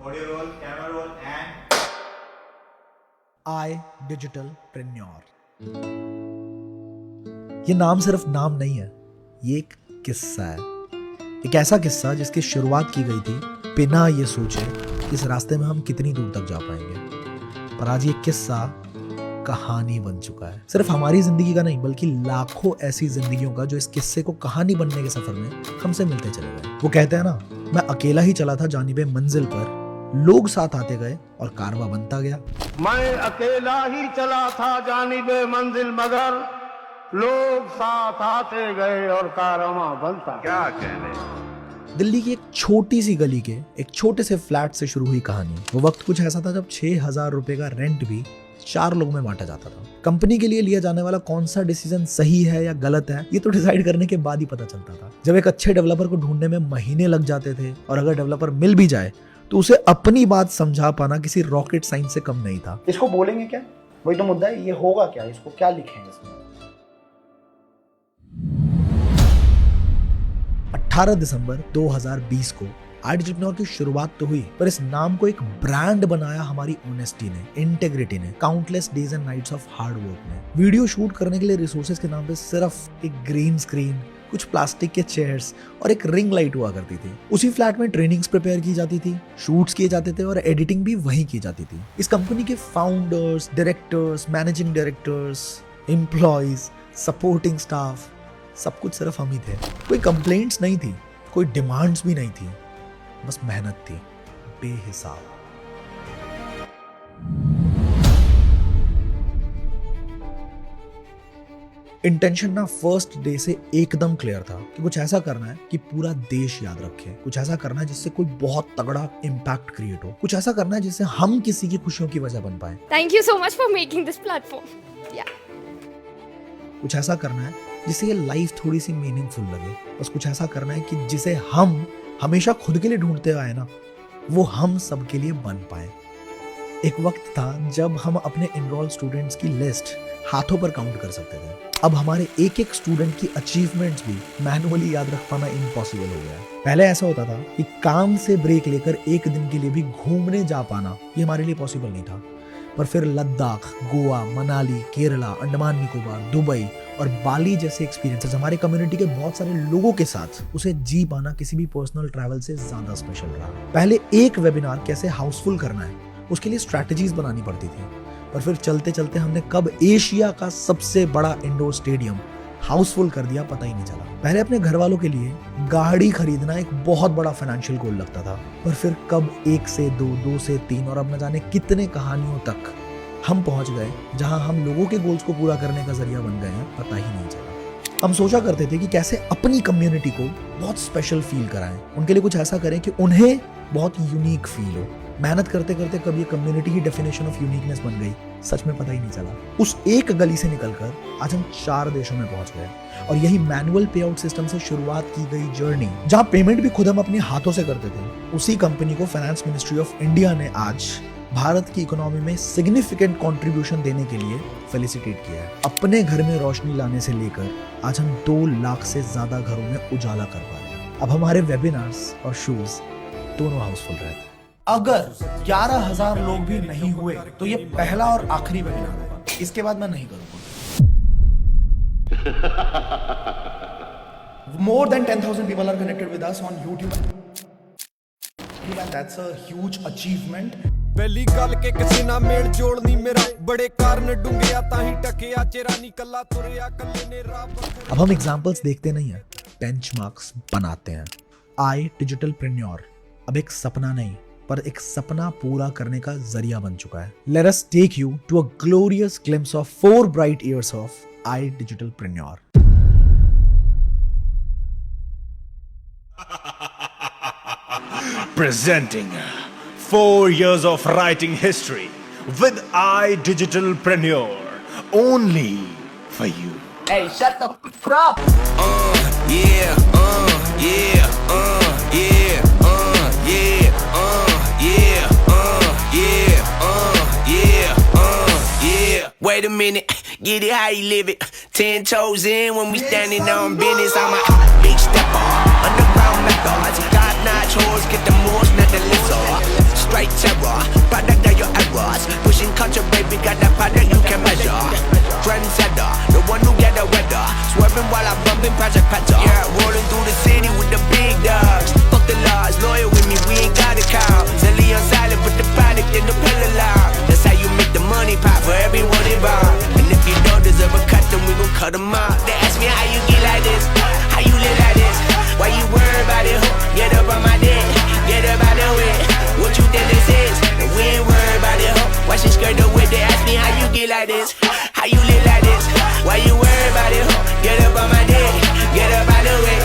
Audio roll, camera roll, and आई डिजिटलप्रेन्योर। ये नाम सिर्फ नाम नहीं है, ये एक किस्सा है। एक ऐसा किस्सा जिसकी शुरुआत की गई थी बिना ये सोचे कि इस रास्ते में हम कितनी दूर तक जा पाएंगे। पर आज ये किस्सा कहानी बन चुका है। सिर्फ हमारी जिंदगी का नहीं बल्कि लाखों ऐसी जिंदगियों का जो इस किस्से को कहानी बनने के सफर में हमसे मिलते चले गए। वो कहते हैं ना, मैं अकेला ही चला था जानिबे मंजिल पर, लोग साथ आते गए और कारवां बनता गया। मैं अकेला ही चला था जानिबे मंजिल मगर लोग साथ आते गए और कारवां बनता। क्या कहने। दिल्ली की एक छोटी सी गली के एक छोटे से फ्लैट से शुरू हुई कहानी। वो वक्त कुछ ऐसा था जब 6,000 रुपए का रेंट भी 4 लोगों में बांटा जाता था। कंपनी के लिए लिया जाने वाला कौन सा डिसीजन सही है या गलत है, ये तो डिसाइड करने के बाद ही पता चलता था। जब एक अच्छे डेवलपर को ढूंढने में महीने लग जाते थे और अगर डेवलपर मिल भी जाए तो उसे अपनी बात समझा पाना किसी रॉकेट साइंस से कम नहीं था। इसको बोलेंगे क्या, वही तो मुद्दा है। ये होगा क्या, इसको क्या लिखेंगे इसमें। 18 दिसंबर 2020 को आइडिजिटनोर की शुरुआत तो हुई, पर इस नाम को एक ब्रांड बनाया हमारी ऑनेस्टी ने, इंटेग्रिटी ने, countless days and nights of hard work ने। वीडियो शूट करने के लिए रिसोर्सेज के नाम पे सिर्फ एक ग्रीन स्क्रीन, कुछ प्लास्टिक के चेयर्स और एक रिंग लाइट हुआ करती थी। उसी फ्लैट में ट्रेनिंग्स प्रिपेयर की जाती थी, शूट्स किए जाते थे और एडिटिंग भी वहीं की जाती थी। इस कंपनी के founders, directors, managing directors, employees, supporting staff, सब कुछ सिर्फ हम ही थे। कोई कंप्लेंट्स नहीं थी, कोई डिमांड्स भी नहीं थी, बस मेहनत थी बेहिसाब। इंटेंशन ना फर्स्ट डे से एकदम क्लियर था कि कुछ ऐसा करना है कि पूरा देश याद रखे, कुछ ऐसा करना है जिससे कोई बहुत तगड़ा इम्पैक्ट क्रिएट हो, कुछ ऐसा करना है जिससे हम किसी की खुशियों की वजह बन पाए। Thank you so much for making this platform. Yeah. कुछ ऐसा करना है जिससे ये लाइफ थोड़ी सी मीनिंगफुल लगे। बस कुछ ऐसा करना है कि जिसे हम हमेशा खुद के लिए ढूंढते आए ना, वो हम सबके लिए बन पाए। एक वक्त था जब हम अपने एनरोल स्टूडेंट्स की लिस्ट हाथों पर काउंट कर सकते थे। अब हमारे एक एक स्टूडेंट की अचीवमेंट्स भी मैनुअली याद रख पाना इम्पॉसिबल हो गया है। पहले ऐसा होता था कि काम से ब्रेक लेकर एक दिन के लिए भी घूमने जा पाना ये हमारे लिए पॉसिबल नहीं था। पर फिर लद्दाख, गोवा, मनाली, केरला, अंडमान निकोबार, दुबई और बाली जैसे एक्सपीरियंसेस हमारे कम्युनिटी के बहुत सारे लोगों के साथ उसे जी पाना किसी भी पर्सनल ट्रैवल से ज्यादा स्पेशल रहा। पहले एक वेबिनार कैसे हाउसफुल करना है उसके लिए स्ट्रैटेजीज बनानी पड़ती थी, और फिर चलते चलते हमने कब एशिया का सबसे बड़ा इंडोर स्टेडियम हाउसफुल कर दिया पता ही नहीं चला। पहले अपने घर वालों के लिए गाड़ी खरीदना एक बहुत बड़ा फाइनेंशियल गोल लगता था, पर फिर कब 1 से 2, 2 से 3 और अब न जाने कितने कहानियों तक हम पहुंच गए जहां हम लोगों के गोल्स को पूरा करने का जरिया बन गए हैं, पता ही नहीं चला। हम सोचा करते थे कि कैसे अपनी कम्युनिटी को बहुत स्पेशल फील कराएं, उनके लिए कुछ ऐसा करें कि उन्हें बहुत यूनिक फील हो। मेहनत करते करते कब ये कम्युनिटी की डेफिनेशन ऑफ यूनिकनेस बन गई, सच में पता ही नहीं चला। उस एक गली से निकलकर आज हम 4 देशों में पहुंच गए, और यही मैनुअल पे आउट सिस्टम से शुरुआत की गई जर्नी, जहां पेमेंट भी खुद हम अपने हाथों से करते थे, उसी कंपनी को फाइनेंस मिनिस्ट्री ऑफ इंडिया ने आज भारत की इकोनॉमी में सिग्निफिकेंट कंट्रीब्यूशन देने के लिए फेलिसिटेट किया है। अपने घर में रोशनी लाने से लेकर आज हम 2 लाख से ज्यादा घरों में उजाला कर पा रहे हैं। अब हमारे वेबिनार्स और शोज दोनों हाउसफुल रहते हैं। अगर 11,000 लोग भी नहीं हुए तो ये पहला और आखिरी वेबिनार होगा, इसके बाद मैं नहीं करूंगा। More than 10,000 people are connected with us on YouTube. That's a huge achievement. ਪਹਿਲੀ ਗੱਲ ਕਿ ਕਿਸੇ ਨਾਲ ਮੇਲ ਜੋੜ ਨਹੀਂ ਮੇਰਾ, ਬੜੇ ਕਾਰਨ ਡੂੰਘਿਆ ਤਾਂ ਹੀ ਟਕਿਆ ਚਿਹਰਾ ਨਹੀਂ ਕੱਲਾ ਤੁਰਿਆ ਕੱਲੇ ਨੇ ਰਾਹ। अब हम एग्जाम्पल्स देखते नहीं है, बेंचमार्क्स बनाते हैं। आई डिजिटलप्रेन्योर अब एक सपना नहीं पर एक सपना पूरा करने का जरिया बन चुका है। Let us take you to a glorious glimpse of 4 bright years of I digitalpreneur. Presenting 4 years of writing history with iDigitalpreneur, only for you. Hey, shut the f up! Yeah, yeah, yeah, yeah, yeah. Wait a minute, get it how you live it. 10 toes in when we standing on business. I'm a big stepper, underground methods, top-notch hoes, get the most, not the lizard. been project patter. Yeah, rolling through the city with the big dogs. Fuck the laws, loyal with me, we ain't got a call. Zelly on silent, but the product in the pill loud. That's how you make the money pop for everyone involved. And if you don't deserve a cut, then we gon' cut them out. They ask me how you get like this, how you live like this. Why you worry about it, ho? Get up on my dick, get up out the way. What you think this is? And we ain't worried about it, ho. Why she skirt the way? They ask me how you get like this, how you live like this. Why you worry about it, ho? Get up on my dick, get up out the way.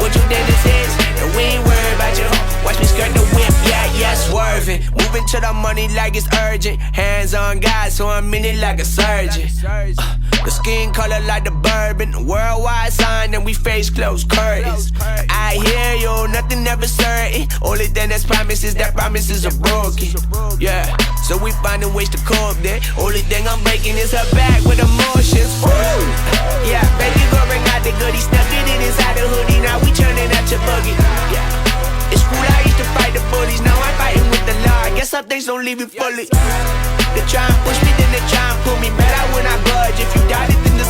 What you think this is? And we ain't worried about you, ho. Watch me skirt the whip, yeah, swerving. Moving to the money like it's urgent. Hands on God, so I'm in it like a surgeon. The skin color like the bourbon. Worldwide sign and we face closed curtains. I hear you, nothing ever certain. Only thing that's promised is that promises are broken. Yeah, so we finding ways to cope there. Only thing I'm breaking is her back with emotions. Ooh. Yeah, baby girl bring out the goodies. Stuck it in inside the hoodie. Now we turning out your buggy. Yeah, it's cool, I used to fight the bullies. Now I'm fighting with the law. I guess some things don't leave you fully. They try and push me, then they try and pull me. Bet I when I budge. If you doubt it, then the